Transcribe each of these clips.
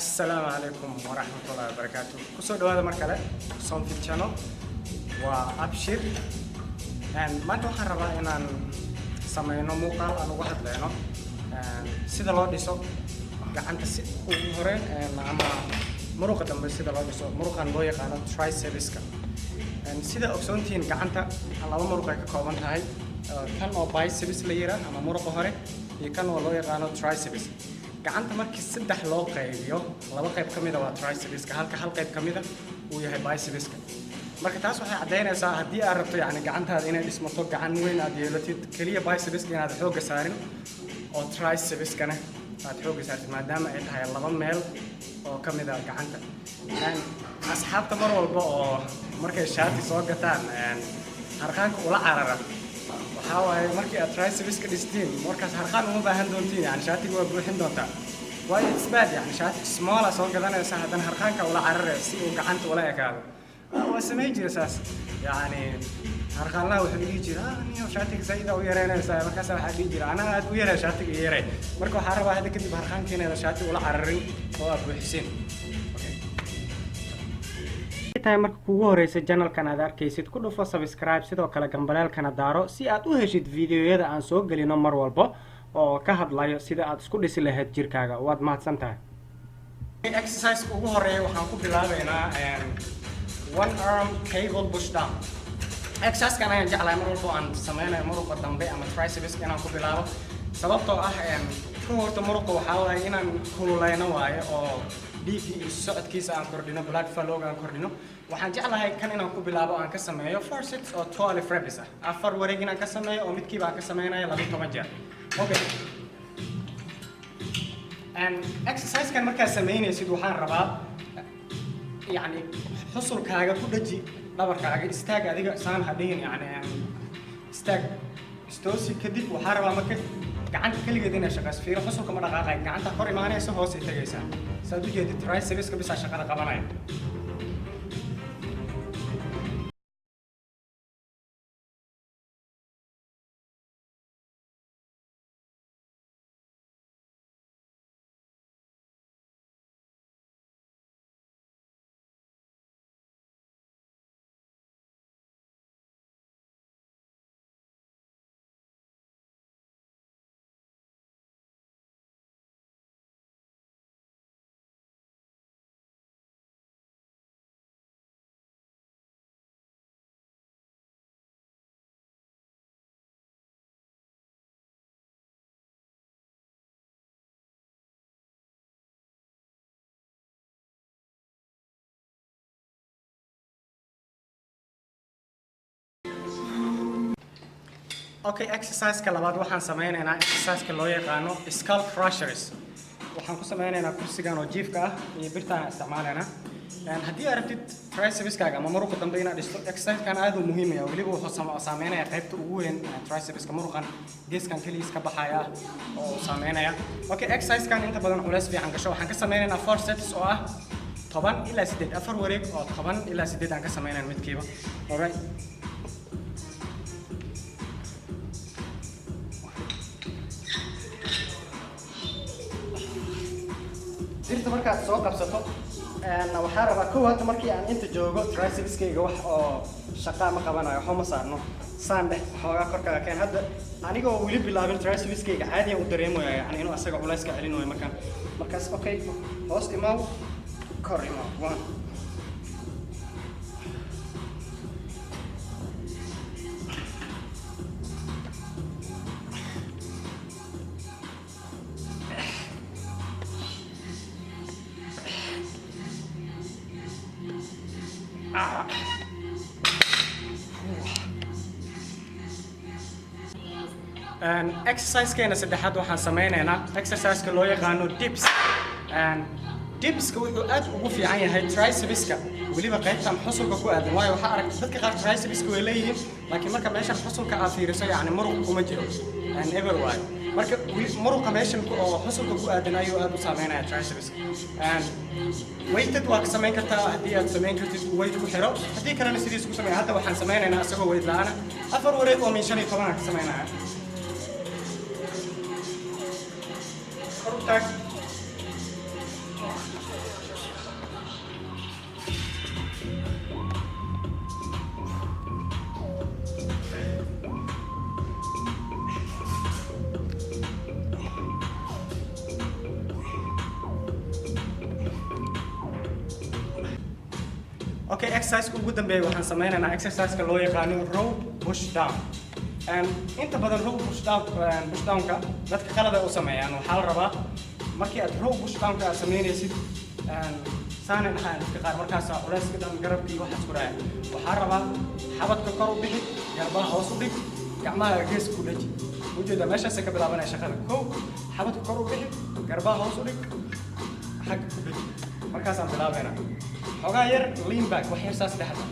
السلام عليكم ورحمة الله وبركاته. كسر هذا مركلة صوم في القناة وأبشر. ما توقع ربع إن سمعنا مقال أنا واحد لنا. سيد الله ديسو قاعد تسي وهرين أما مروقة تنبه سيد الله ديسو مروقة نبوي قانا ترايسبسكا. سيد أكسونتين قاعد الله مروقة كقوان هاي كان أو بايسبس ليرة أما مروقة هرين يكان والله قانا ترايسبس. gacanta markii saddex loo qaybiyo laba qayb kamid ah waa triceps-ka hal qayb kamid ah uu yahay biceps-ka marka taas waxay cadeynaysaa hadii aad rabto yani gacantaada inay dhismato gacan weyn aad yeelatid kaliya biceps-ka inaad xoog saarin oo triceps-kana aad xoog saartid maadaama ay tahay laba meel oo kamid ah gacanta asxaabta mar walba oo markay shaati soo gataan harqaanka ula carara waxaa markii aad triceps-ka dhistiin markaas harqaan uma baahan doontiin yani shaatiga waa buuxin doontaa waayo isbaad yani shaati small soo gadanaysa haddana harqaanka ula cararaya si uu gacanta ula ekaado waa sameyn jira saas yani harqaanlaha wuxuu dhihi jira niyo shaatiga sayida u yareynaysaa markaas waxaa dhihi jira anaa aad u yaray shaatiga yaray marka waxaa rabaa hadda kadib harqaankiina inaad shaatiga ula cararin oo aad buuxiseen tahay marka kugu horeysa channelkan aad arkaysid ku dhufo subscribe sidoo kale gambaleelkana daaro si aad u heshid fiidiyoyada aan soo gelino mar walba oo ka hadlayo sida aad isku dhisi lahayd jirkaaga waad mahadsan tahay exercise ugu horeeya waxaan ku bilaabaynaa one arm cable push down exercise-kan ayaan jeclahay mar walba aan sameynayo muruqa dambe ama triceps inaan ku bilaabo sababtoo ah ku horta muruqa waxaa waaye inaan kululeyno waayo oo dhiigii socodkiisa aan kordhino blood flow aan kordhino waxaan jeclahay kan inaan ku bilaabo aan ka sameeyo 4 sets oo 12 reps ah afar wareeg inaan ka sameeyo oo midkiiba aan ka sameynayo 12 jeer okay exercise-kan markaa sameynaysid waxaan rabaa yani xusulkaaga ku dhaji dhabarkaaga istaag adiga saan hadhiin yani istaag istoosi kadib waxaan rabaa marka gacanta kaligeed inay shaqayso fiiro xusulka ma dhaqaaqay gacanta kor imaanaysa hoos ay tagaysaa saad u jeedid triceps-ka bisa shaqada qabanaya Okay, exercise-ka labaad waxaan sameynaynaa exercise-ka loo yaqaano skull crushers waxaan ku sameynaynaa kursigan oo jiifka ah iyo birtaan isticmaalaynaa haddii aad rabtid triceps-kaaga ama muruqa dambe inaad dhisto exercise-kan aad u muhiim ah weliba wuxuu saameynayaa qaybta ugu weyn triceps-ka muruqan geeskan keligiis ka baxaya oo saameynaya okay exercise-kan inta badan culays fiican gasho waxaan ka sameynaynaa 4 sets oo ah 10 ilaa 8 afar wareeg oo 10 ilaa 8 aan ka sameynaa midkiiba alright dirta markaad soo qabsato waxaa rabaa kow hadda markii aan inta joogo triceps-kayga wax oo shaqaa ma qabanayo waxba ma saarno saan dheh xoogaa korkaaga keen hadda anigoo weli bilaabin triceps-kayga caadiyan u dareemaya yani inuu asaga culays ka celinayo markaas okay hoos imaaw kor imaaw one exercise-keena saddexaad waxaan sameynaynaa exercise-ka loo yaqaano dips dipska wuxuu aad ugu fiican yahay triceps-ka weliba qaybtan xusulka ku aadan waayo waxaa aragtay dadka qaar triceps-ka way leeyihiin laakiin marka meeshan xusulka aad fiiriso yani muruq kuma jiro ever waayo marka muruqa meeshan oo xusulka ku aadan ayuu aad u saameynaya triceps-ka weighted waa ka sameyn kartaa haddii aad sameyn kartid weight ku xiro haddii kalena sidiis ku sameeya hadda waxaan sameynaynaa isagoo weight la-aana afar wareeg oo min 15 aan ka sameynaya tag Okay, exercise ugu dambeeya waxaan sameynaynaa exercise-ka loo yaqaano row push down. Inta badan row push down-ka dadka qalad ay u sameeyaan waxaa la rabaa markii aad row push down-ka aad sameynaysid saana dhaxaan dadka qaar markaas culayska dhan garabkii waxa isku raaya waxaa rabaa xabadka kor u bixi garbaha hoos u dhig gacmaha gees ku dhaji ujeeda meeshaas ka bilaabanaya shaqada kow xabadka kor u bixi garbaha hoos u dhig xagga ku dhaji markaasaan bilaabaynaa xogaa yar lean back wax yar saas dhexda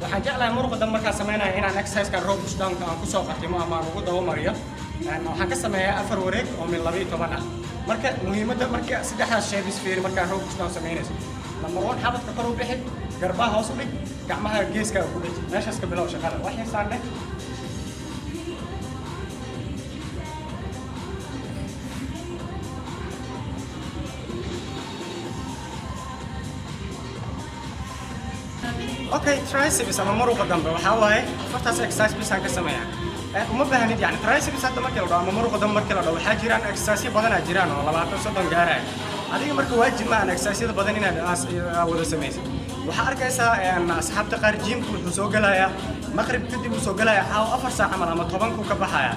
waxaan jeclahay muruqda markaa sameynaya inaan exercise-ka row push down-ka aan ku soo qatimo ama aan ugu daba mariyo waxaan ka sameeyaa 4 wareeg oo min 12 ah marka muhiimadda marka saddexdaas shay bis fiiri markaa row push down sameynayso number 1 xabadka kor u bixi garbaha hoos u dhig gacmaha geeska ku dhaji meeshaas ka bilow shaqada wax yar saan dheh Okay, triceps ama muruqa dambe waxaa waaye afartaas exercise bisaan ka sameeyaa uma baahnid yani triceps hadda markii la dhaho ama muruqa dambe markii la dhaho waxaa jiraan exercise badanaa jiraan oo 20-30 gaaraya adiga marka waajib ma aan exercise badan inaad wada samaysid waxaa arkaysaa asxaabta qaar gymku wuxuu soo galayaa maqrib kadib uu soo galayaa caawa 4 saac ama 10 ku ka baxaya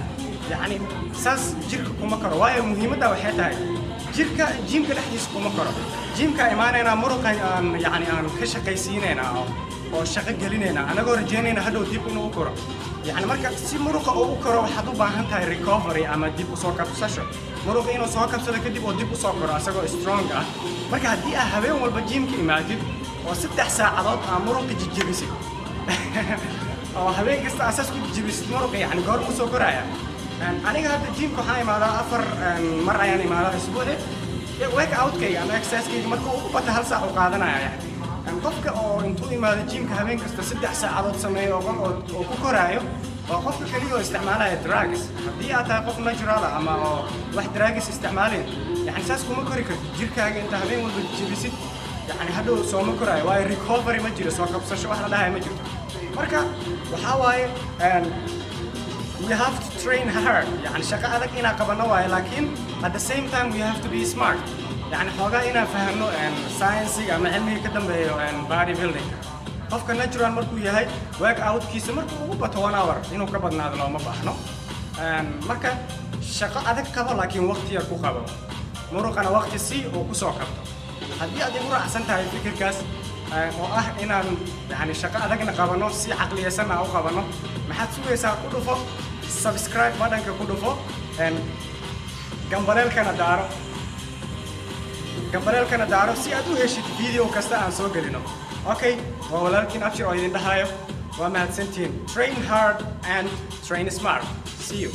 yani saas jirka kuma karo waayo muhiimadda waxay tahay jirka gymka dhexdiisa kuma karo gymka imaanayna muruqa yani aan ka shaqaysiinayna oo shaqo gelinayna anagoo rajeynayna hadhow dib inuu u koro yani marka si muruqa uu u koro waxaad u baahan tahay recovery ama dib u soo kabsasho muruqa inuu soo kabsado kadib oo dib u soo koro asagoo strong ah marka haddii aad habeen walba gymka imaadid oo 3 saacadood aad muruqa jijibisid oo habeen kasta asaas ku jijibisid muruqa yani goor u soo koraya aniga hadda gymka waxaan imaadaa 4 mar ayaan imaadaa isbuuci wake out-kayga ama exercise-kayga marka uu bata 1 saac u qaadanaya yani qofka oo intuu imaado gymka habeen kasta 3 saacadood sameeyo oo ku koraayo waa qofka kaliya oo isticmaalaya drugs haddii aad tahay qof natural ama oo wax drugs isticmaalin yani saas kuma kori kartid jirkaaga inta habeen walba jibisid yani hadhow sooma koraayo waayo recovery ma jiro soo kabsasho wax la dhahayo ma jirto marka waxaa waaye we have to train hard يعني شقة أدق إنا قبلنا واي لكن at the same time we have to be smart يعني حوجا إنا فهمنا science أما علمي كده بيو body building قفك natural مركو يهاي work out كيس مركو وبا 1 hour إنه قبلنا هذا لو ما بحنا مركا شقة أدق قبل لكن وقت يركو قبل مروق أنا وقت سي وكسو قبل هدي أدي مرة أحسن تاعي فكر كاس إنا يعني شقة أدق إنا قبلنا سي عقلية سنة أو قبلنا ما حد سوى يسار كله فوق subscribe button ka ku dhufo gambareelkana daaro si aad u heshid video kasta aan soo gelino okay waa walaalkiin abshir oo idin dhahayo waa mahadsantiin train hard and train smart see you